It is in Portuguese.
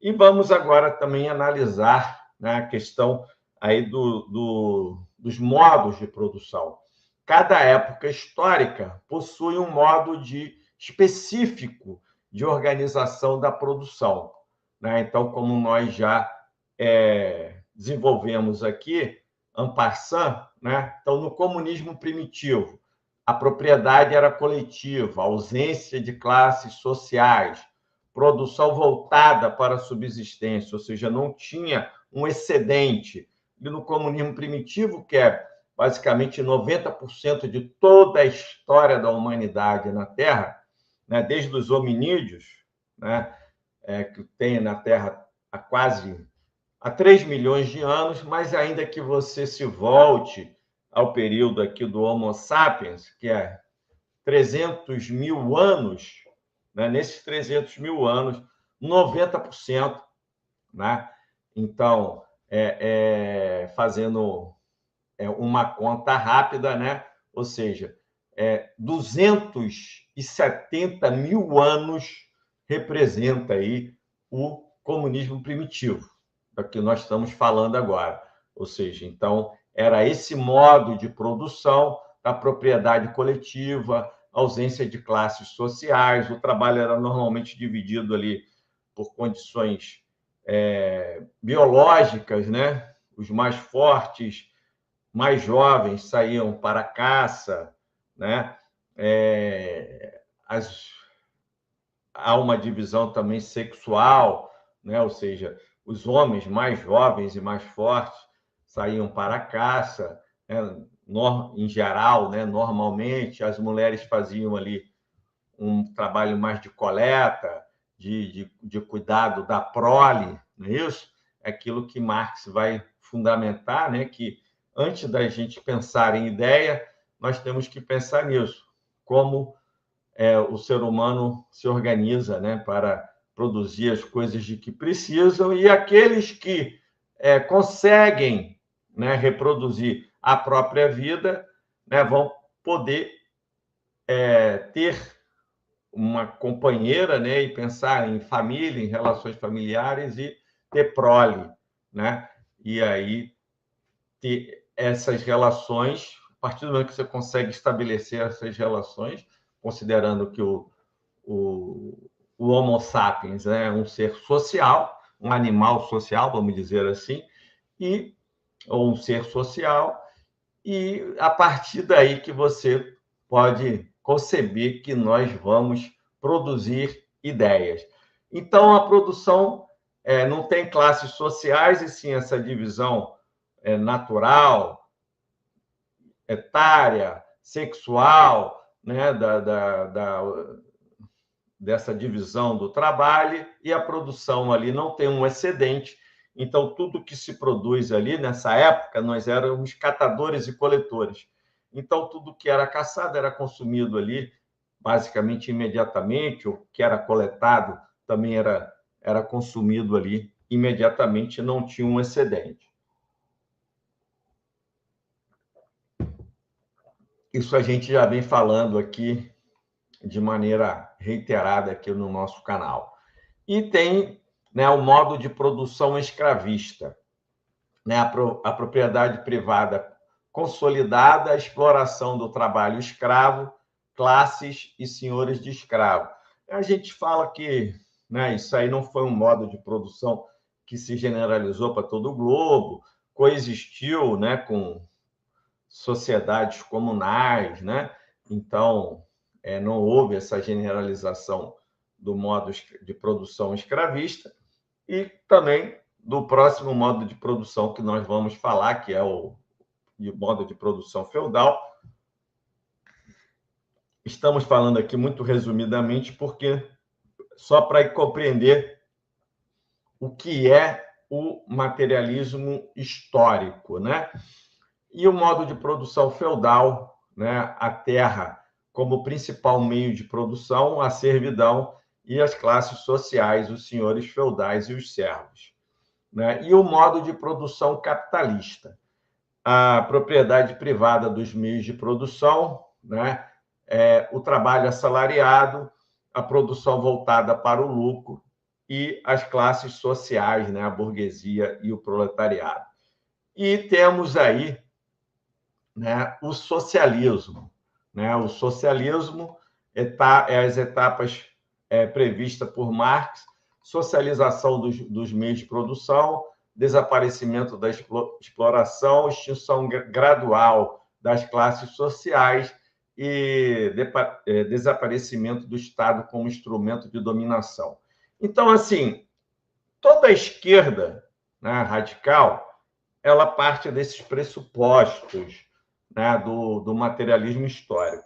E vamos agora também analisar, né, a questão aí dos modos de produção. Cada época histórica possui um modo específico de organização da produção, né? Então, como nós já desenvolvemos aqui, en passant, né? Então, no comunismo primitivo, a propriedade era coletiva, ausência de classes sociais, produção voltada para a subsistência, ou seja, não tinha um excedente. E no comunismo primitivo, que é basicamente 90% de toda a história da humanidade na Terra, né, desde os hominídeos, né, que tem na Terra há 3 milhões de anos, mas ainda que você se volte ao período aqui do Homo sapiens, que é 300 mil anos, né? Nesses 300 mil anos, 90%, né? Então, fazendo uma conta rápida, né? Ou seja, 270 mil anos representa aí o comunismo primitivo, da que nós estamos falando agora. Ou seja, então, era esse modo de produção da propriedade coletiva, ausência de classes sociais, o trabalho era normalmente dividido ali por condições biológicas, né? Os mais fortes, mais jovens saíam para a caça, né? Há uma divisão também sexual, né? Ou seja, os homens mais jovens e mais fortes saíam para a caça, né? Em geral, né? Normalmente, as mulheres faziam ali um trabalho mais de coleta, de cuidado da prole, não é isso? É aquilo que Marx vai fundamentar, né? Que antes da gente pensar em ideia, nós temos que pensar nisso, como o ser humano se organiza, né, para produzir as coisas de que precisam, e aqueles que conseguem, né, reproduzir a própria vida, né, vão poder ter uma companheira, né, e pensar em família, em relações familiares e ter prole, né? E aí ter essas relações, a partir do momento que você consegue estabelecer essas relações, considerando que o Homo sapiens é um ser social, um animal social, vamos dizer assim, ou um ser social, e a partir daí que você pode conceber que nós vamos produzir ideias. Então, a produção não tem classes sociais, e sim essa divisão natural, etária, sexual, né, dessa divisão do trabalho, e a produção ali não tem um excedente. Então, tudo que se produz ali, nessa época, nós éramos catadores e coletores. Então, tudo que era caçado era consumido ali, basicamente imediatamente, o que era coletado também era consumido ali imediatamente, não tinha um excedente. Isso a gente já vem falando aqui de maneira reiterada aqui no nosso canal. E tem, né, o modo de produção escravista, né, a propriedade privada consolidada, a exploração do trabalho escravo, classes e senhores de escravo. A gente fala que, né, isso aí não foi um modo de produção que se generalizou para todo o globo, coexistiu, né, com sociedades comunais, né? Então, não houve essa generalização do modo de produção escravista, e também do próximo modo de produção que nós vamos falar, que é o modo de produção feudal. Estamos falando aqui muito resumidamente, porque só para compreender o que é o materialismo histórico, né? E o modo de produção feudal, né? A terra como principal meio de produção, a servidão e as classes sociais, os senhores feudais e os servos, né? E o modo de produção capitalista, a propriedade privada dos meios de produção, né? O trabalho assalariado, a produção voltada para o lucro e as classes sociais, né, a burguesia e o proletariado. E temos aí, né, o socialismo. Né? O socialismo é as etapas previstas por Marx: socialização dos meios de produção, desaparecimento da exploração, extinção gradual das classes sociais e desaparecimento do Estado como instrumento de dominação. Então, assim, toda a esquerda, né, radical, ela parte desses pressupostos, né, do materialismo histórico.